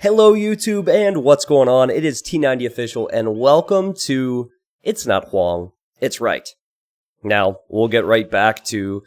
Hello YouTube and what's going on? It is T90 Official and welcome to It's Not Huang, It's Right. Now, we'll get right back to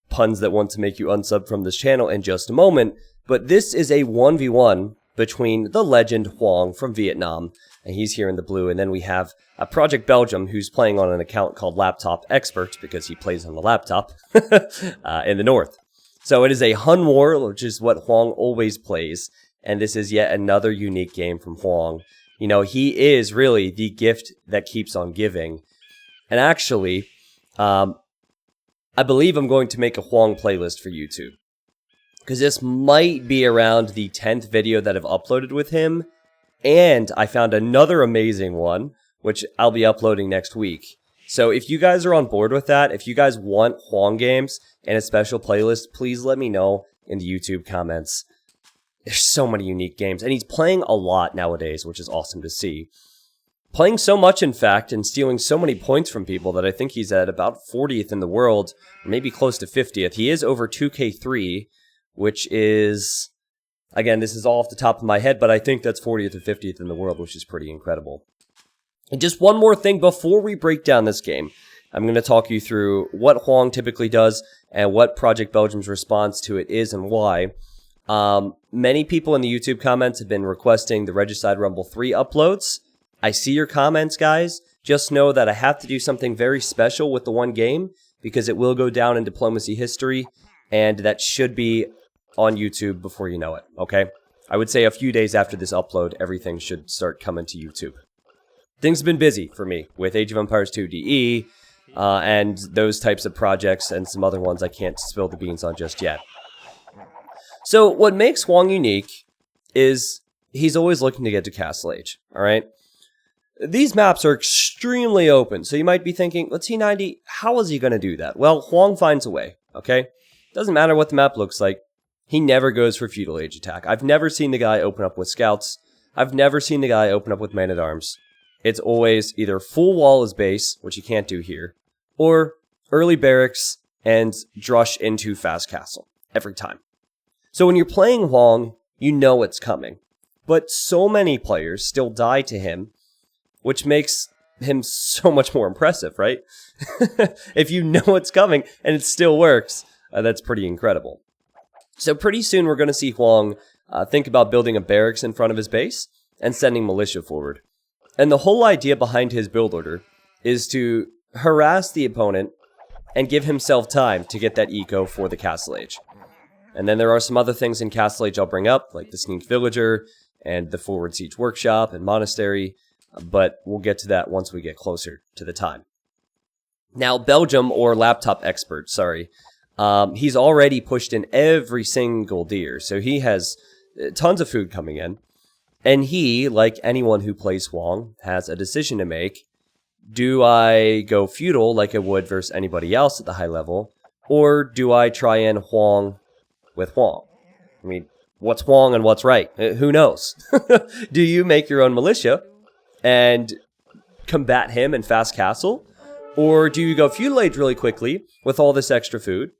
puns that want to make you unsub from this channel in just a moment, but this is a 1v1 between the legend Huang from Vietnam, and he's here in the blue, and then we have Project Belgium who's playing on an account called Laptop Expert because he plays on the laptop in the north. So it is a Hun war, which is what Huang always plays. And this is yet another unique game from Huang. You know, he is really the gift that keeps on giving. And actually, I believe I'm going to make a Huang playlist for YouTube. Because this might be around the 10th video that I've uploaded with him. And I found another amazing one, which I'll be uploading next week. So if you guys are on board with that, if you guys want Huang games and a special playlist, please let me know in the YouTube comments. There's so many unique games, and he's playing a lot nowadays, which is awesome to see. Playing so much, in fact, and stealing so many points from people that I think he's at about 40th in the world, or maybe close to 50th. He is over 2K3, which is, again, this is all off the top of my head, but I think that's 40th or 50th in the world, which is pretty incredible. And just one more thing before we break down this game. I'm going to talk you through what Huang typically does, and what Project Belgium's response to it is, and why. Many people in the YouTube comments have been requesting the Regicide Rumble 3 uploads. I see your comments, guys. Just know that I have to do something very special with the one game because it will go down in diplomacy history, and that should be on YouTube before you know it, okay? I would say a few days after this upload, everything should start coming to YouTube. Things have been busy for me with Age of Empires 2 DE, and those types of projects and some other ones I can't spill the beans on just yet. So what makes Huang unique is he's always looking to get to Castle Age, alright? These maps are extremely open, so you might be thinking, well, T90, how is he going to do that? Well, Huang finds a way, okay? Doesn't matter what the map looks like, he never goes for Feudal Age attack. I've never seen the guy open up with scouts. I've never seen the guy open up with man-at-arms. It's always either full wall as base, which you can't do here, or early barracks and drush into fast castle, every time. So when you're playing Huang, you know it's coming. But so many players still die to him, which makes him so much more impressive, right? If you know it's coming and it still works, that's pretty incredible. So pretty soon we're going to see Huang think about building a barracks in front of his base and sending militia forward. And the whole idea behind his build order is to harass the opponent and give himself time to get that eco for the Castle Age. And then there are some other things in Castle Age I'll bring up, like the Sneak Villager, and the Forward Siege Workshop, and Monastery, but we'll get to that once we get closer to the time. Now, Belgium, or Laptop Expert, sorry, he's already pushed in every single deer, so he has tons of food coming in, and he, like anyone who plays Huang, has a decision to make. Do I go Feudal like I would versus anybody else at the high level, or do I try and Huang with Huang? I mean, what's Huang and what's right? Who knows? Do you make your own militia and combat him in fast castle? Or do you go Feudal Age really quickly with all this extra food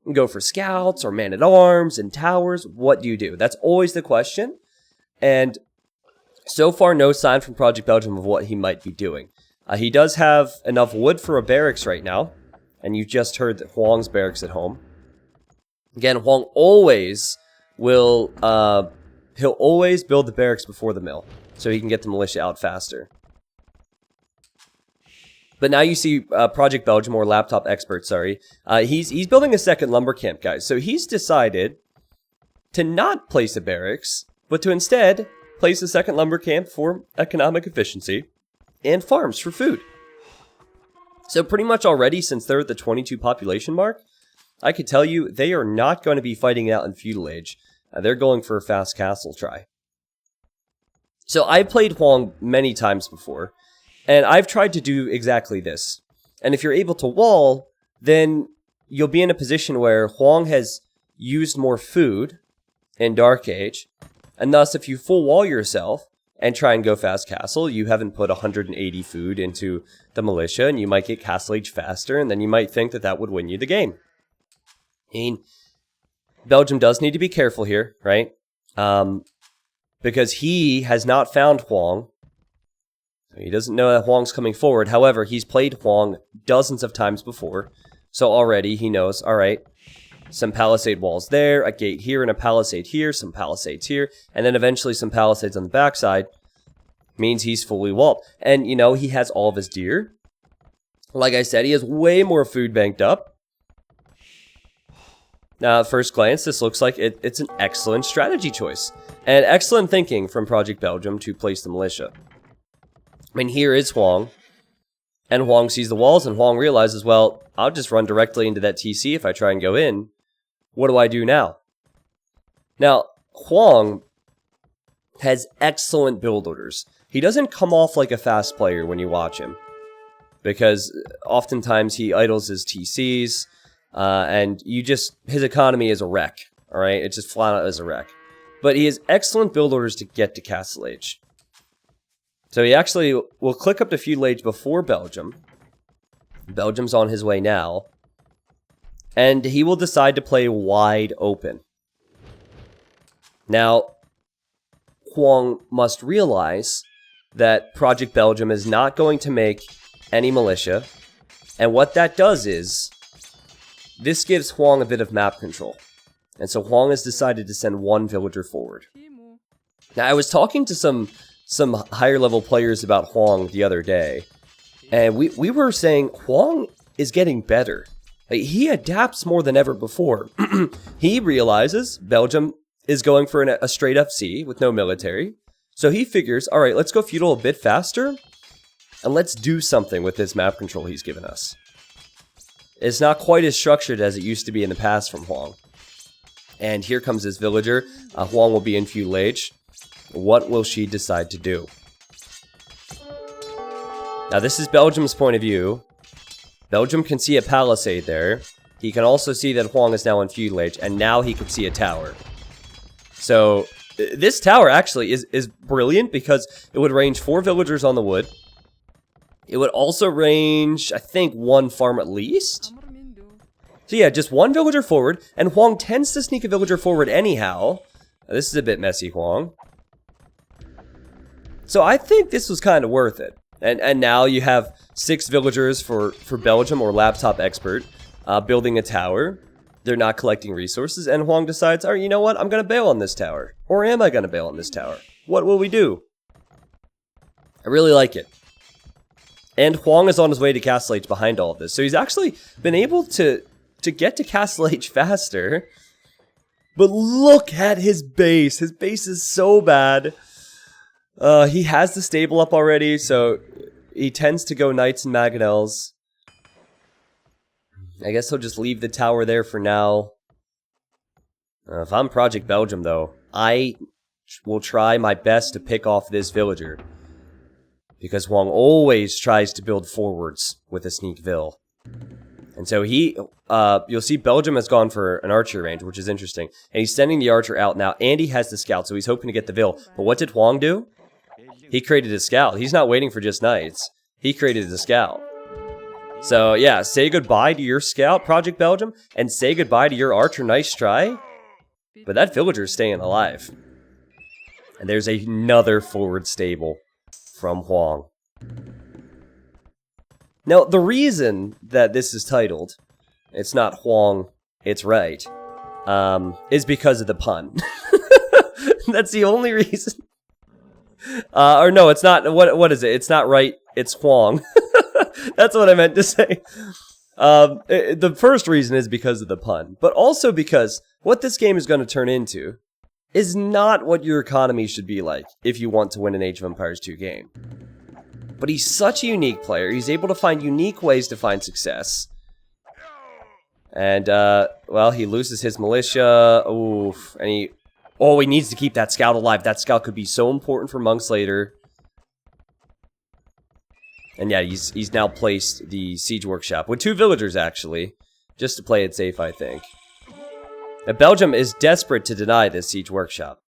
and go for scouts or man-at-arms and towers? What do you do? That's always the question. And so far, no sign from Project Belgium of what he might be doing. He does have enough wood for a barracks right now, and you just heard that Huang's barracks at home. Again, Huang always will, he'll always build the barracks before the mill, so he can get the militia out faster. But now you see Project Belgium, or Laptop Expert, sorry, he's building a second lumber camp, guys. So he's decided to not place a barracks, but to instead place a second lumber camp for economic efficiency and farms for food. So pretty much already, since they're at the 22 population mark, I could tell you they are not going to be fighting it out in Feudal Age. They're going for a fast castle try. So I've played Huang many times before, and I've tried to do exactly this. And if you're able to wall, then you'll be in a position where Huang has used more food in Dark Age, and thus if you full wall yourself and try and go fast castle, you haven't put 180 food into the militia, and you might get Castle Age faster, and then you might think that that would win you the game. I mean, Belgium does need to be careful here, right? because he has not found HOANG. He doesn't know that HOANG's coming forward. However, he's played HOANG dozens of times before. So already he knows, alright, some palisade walls there, a gate here and a palisade here, some palisades here, and then eventually some palisades on the backside. Means he's fully walled. And, you know, he has all of his deer. Like I said, he has way more food banked up. Now, at first glance, this looks like it's an excellent strategy choice. And excellent thinking from Project Belgium to place the militia. I mean, here is HOANG. And HOANG sees the walls, and HOANG realizes, well, I'll just run directly into that TC if I try and go in. What do I do now? Now, HOANG has excellent build orders. He doesn't come off like a fast player when you watch him. Because oftentimes he idles his TCs, and his economy is a wreck, alright? It's just flat out as a wreck. But he has excellent build orders to get to Castle Age. So he actually will click up to Feudal Age before Belgium. Belgium's on his way now. And he will decide to play wide open. Now, HOANG must realize that Project Belgium is not going to make any militia. And what that does is, this gives HOANG a bit of map control. And so HOANG has decided to send one villager forward. Now, I was talking to some higher level players about HOANG the other day. And we were saying HOANG is getting better. Like, he adapts more than ever before. He realizes Belgium is going for a straight FC with no military. So he figures, alright, let's go feudal a bit faster. And let's do something with this map control he's given us. It's not quite as structured as it used to be in the past from HOANG. And here comes his villager. HOANG will be in Feudal Age. What will she decide to do? Now this is Belgium's point of view. Belgium can see a palisade there. He can also see that HOANG is now in Feudal Age, and now he can see a tower. So this tower actually is brilliant because it would range 4 villagers on the wood. It would also range, I think, 1 farm at least. So yeah, just 1 villager forward, and HOANG tends to sneak a villager forward anyhow. Now, this is a bit messy, HOANG. So I think this was kind of worth it. And now you have 6 villagers for Belgium or Laptop Expert building a tower. They're not collecting resources, and HOANG decides, alright, you know what, I'm going to bail on this tower. Or am I going to bail on this tower? What will we do? I really like it. And HOANG is on his way to Castle Age behind all of this. So he's actually been able to get to Castle Age faster. But look at his base. His base is so bad. He has the stable up already, so he tends to go knights and mangonels. I guess he'll just leave the tower there for now. If I'm Project Belgium, though, I will try my best to pick off this villager. Because HOANG always tries to build forwards with a sneak vill. And so you'll see Belgium has gone for an archer range, which is interesting. And he's sending the archer out now, and he has the scout, so he's hoping to get the vill. But what did HOANG do? He created a scout. He's not waiting for just knights. He created a scout. So, yeah, say goodbye to your scout, Project Belgium, and say goodbye to your archer. Nice try. But that villager's staying alive. And there's another forward stable from HOANG. Now, the reason that this is titled, it's not HOANG, it's right, is because of the pun. That's the only reason. Or no, it's not. What is it? It's not right. It's HOANG. That's what I meant to say. The first reason is because of the pun, but also because what this game is going to turn into is not what your economy should be like if you want to win an Age of Empires 2 game. But he's such a unique player. He's able to find unique ways to find success. And, well, he loses his militia. Oof. And he needs to keep that scout alive. That scout could be so important for monks later. And yeah, he's now placed the siege workshop with 2 villagers, actually. Just to play it safe, I think. Now, Belgium is desperate to deny this siege workshop.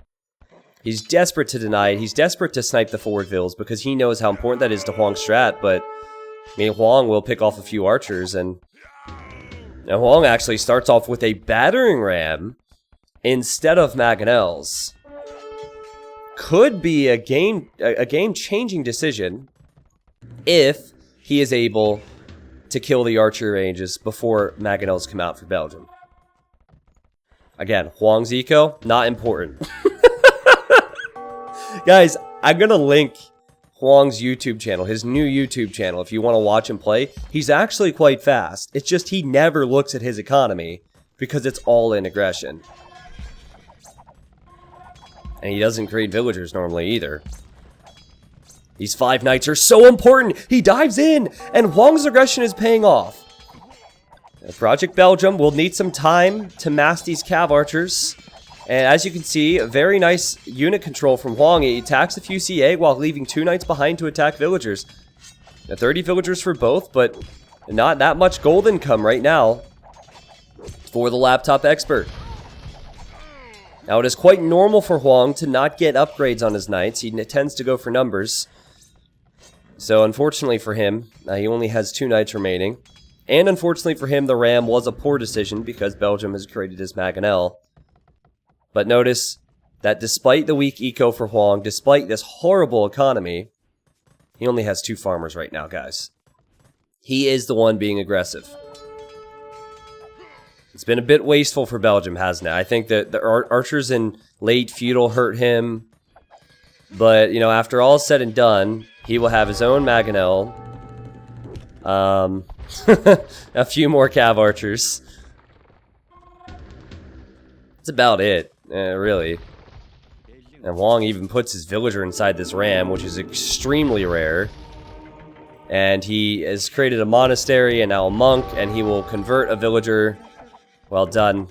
He's desperate to deny it. He's desperate to snipe the forward vills because he knows how important that is to HOANG's strat, but I mean, HOANG will pick off a few archers, and now HOANG actually starts off with a battering ram instead of mangonels. could be a game-changing decision if he is able to kill the archer ranges before Mangonels come out for Belgium. Again, Hoang's eco, not important. Guys, I'm gonna link Hoang's YouTube channel, his new YouTube channel, if you want to watch him play. He's actually quite fast. It's just he never looks at his economy because it's all in aggression. And he doesn't create villagers normally either. These 5 knights are so important! He dives in! And Hoang's aggression is paying off. Project Belgium will need some time to mass these cav archers. And as you can see, very nice unit control from Hoang. He attacks a few CA while leaving 2 knights behind to attack villagers. Now, 30 villagers for both, but not that much gold income right now for the laptop expert. Now, it is quite normal for Hoang to not get upgrades on his knights. He tends to go for numbers. So, unfortunately for him, he only has 2 knights remaining. And unfortunately for him, the ram was a poor decision because Belgium has created his Mangonel. But notice that despite the weak eco for Hoang, despite this horrible economy, he only has 2 farmers right now, guys. He is the one being aggressive. It's been a bit wasteful for Belgium, hasn't it? I think that the archers in late Feudal hurt him. But, you know, after all is said and done, he will have his own Mangonel. A few more cav archers. That's about it, really. And Hoang even puts his villager inside this ram, which is extremely rare. And he has created a monastery and now a monk, and he will convert a villager. Well done.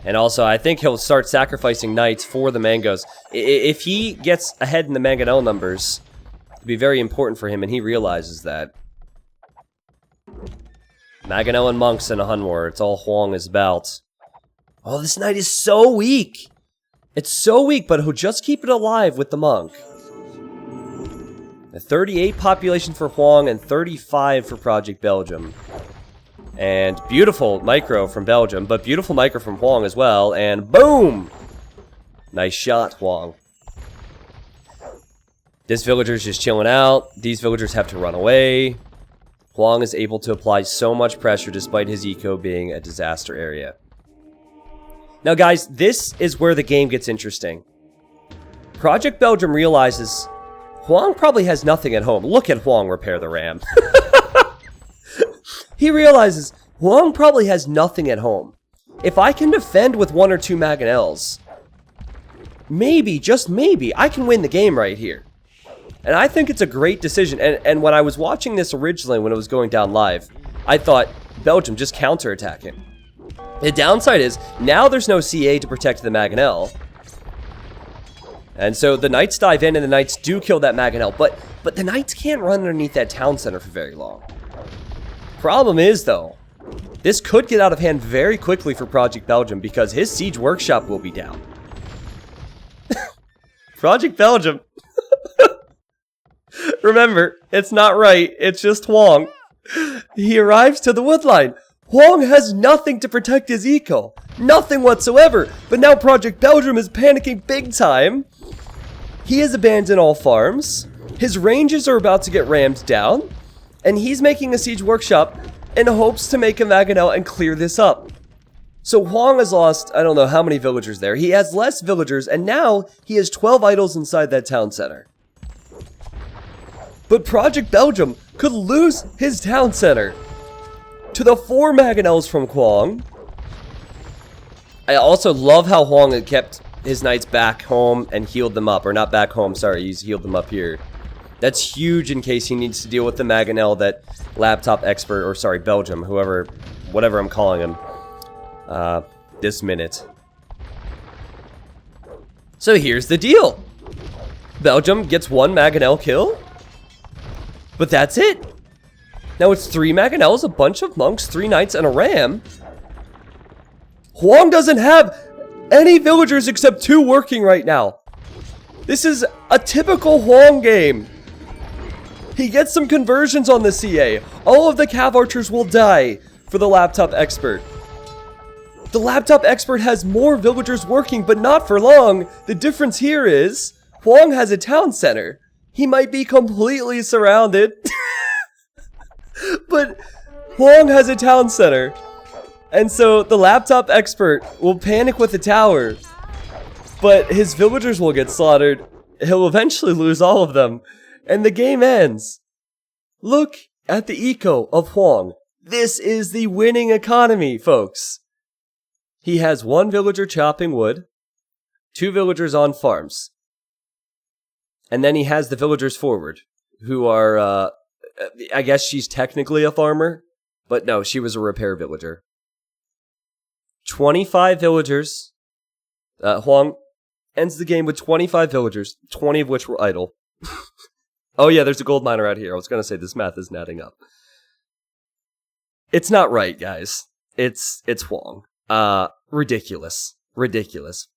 And also, I think he'll start sacrificing knights for the mangoes. If he gets ahead in the Mangonel numbers, it'll be very important for him, and he realizes that. Mangonel and monks in a Hun war, it's all Hoang is about. Oh, this knight is so weak! It's so weak, but he'll just keep it alive with the monk. A 38 population for Hoang and 35 for Project Belgium. And beautiful micro from Belgium, but beautiful micro from Hoang as well, and boom! Nice shot, Hoang. This villager's just chilling out. These villagers have to run away. Hoang is able to apply so much pressure despite his eco being a disaster area. Now guys, this is where the game gets interesting. Project Belgium realizes Hoang probably has nothing at home. Look at Hoang repair the ram. He realizes Hoang probably has nothing at home. If I can defend with 1 or 2 Mangonels, maybe, just maybe, I can win the game right here. And I think it's a great decision. And when I was watching this originally, when it was going down live, I thought, Belgium, just counterattack him. The downside is, now there's no CA to protect the Mangonel. And so the knights dive in, and the knights do kill that Mangonel. But the knights can't run underneath that town center for very long. Problem is, though, this could get out of hand very quickly for Project Belgium because his siege workshop will be down. Project Belgium. Remember, it's not right. It's just Hoang. He arrives to the woodline. Hoang has nothing to protect his eco. Nothing whatsoever. But now Project Belgium is panicking big time. He has abandoned all farms. His ranges are about to get rammed down. And he's making a siege workshop in hopes to make a Mangonel and clear this up. So Hoang has lost, I don't know how many villagers there. He has less villagers, and now he has 12 idols inside that town center. But Project Belgium could lose his town center to the 4 Mangonels from Hoang. I also love how Hoang had kept his knights back home and healed them up. Or not back home, sorry, he's healed them up here. That's huge in case he needs to deal with the Mangonel that laptop expert, or sorry, Belgium, whatever I'm calling him, this minute. So here's the deal. Belgium gets 1 Mangonel kill, but that's it. Now it's 3 Mangonels, a bunch of monks, 3 knights, and a ram. Hoang doesn't have any villagers except 2 working right now. This is a typical Hoang game. He gets some conversions on the CA. All of the cav archers will die for the laptop expert. The laptop expert has more villagers working, but not for long. The difference here is HOANG has a town center. He might be completely surrounded, but HOANG has a town center. And so the laptop expert will panic with the tower, but his villagers will get slaughtered. He'll eventually lose all of them, and the game ends. Look at the eco of HOANG. This is the winning economy, folks. He has 1 villager chopping wood, 2 villagers on farms. And then he has the villagers forward, who are, I guess she's technically a farmer, but no, she was a repair villager. 25 villagers. HOANG ends the game with 25 villagers, 20 of which were idle. Oh yeah, there's a gold miner out here. I was going to say this math isn't adding up. It's not right, guys. It's HOANG. Ridiculous. Ridiculous.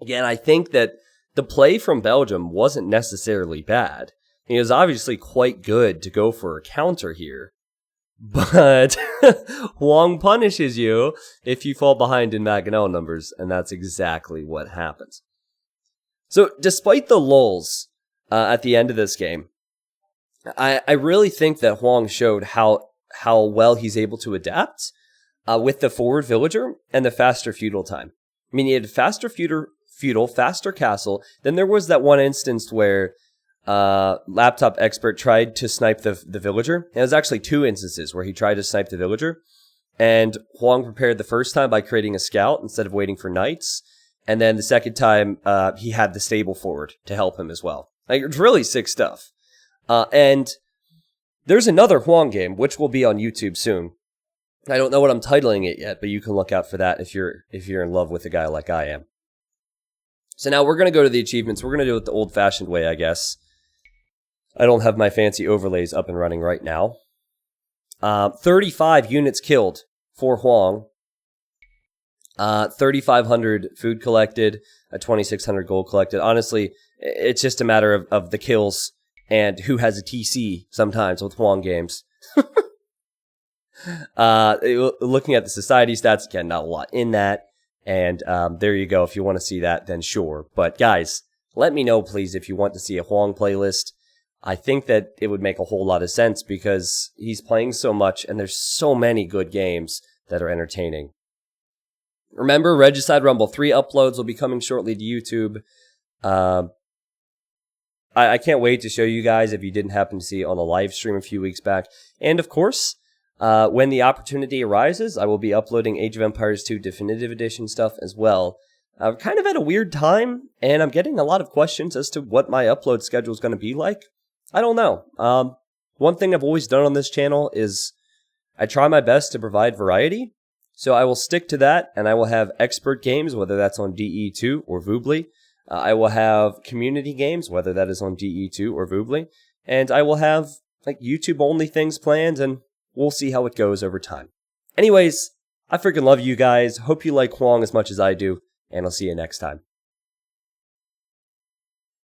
Again, I think that the play from Belgium wasn't necessarily bad. It was obviously quite good to go for a counter here. But HOANG punishes you if you fall behind in Maganel numbers, and that's exactly what happens. So, despite the lulls at the end of this game, I really think that HOANG showed how well he's able to adapt with the forward villager and the faster feudal time. I mean, he had faster feudal, faster castle. Then there was that one instance where laptop expert tried to snipe the villager. And it was actually 2 instances where he tried to snipe the villager. And HOANG prepared the first time by creating a scout instead of waiting for knights. And then the second time, he had the stable forward to help him as well. Like, it's really sick stuff. And there's another HOANG game, which will be on YouTube soon. I don't know what I'm titling it yet, but you can look out for that if you're in love with a guy like I am. So now we're going to go to the achievements. We're going to do it the old-fashioned way, I guess. I don't have my fancy overlays up and running right now. 35 units killed for HOANG. 3,500 food collected. 2,600 gold collected. Honestly, it's just a matter of the kills and who has a TC sometimes with HOANG games. Looking at the society stats, again, not a lot in that. And there you go. If you want to see that, then sure. But guys, let me know, please, if you want to see a HOANG playlist. I think that it would make a whole lot of sense because he's playing so much and there's so many good games that are entertaining. Remember, Regicide Rumble 3 uploads will be coming shortly to YouTube. I can't wait to show you guys if you didn't happen to see it on a live stream a few weeks back. And of course, when the opportunity arises, I will be uploading Age of Empires 2 Definitive Edition stuff as well. Kind of at a weird time, and I'm getting a lot of questions as to what my upload schedule is going to be like. I don't know. One thing I've always done on this channel is I try my best to provide variety. So I will stick to that, and I will have expert games, whether that's on DE2 or Voobly. I will have community games, whether that is on DE2 or Voobly. And I will have like YouTube-only things planned, and we'll see how it goes over time. Anyways, I freaking love you guys. Hope you like HOANG as much as I do, and I'll see you next time.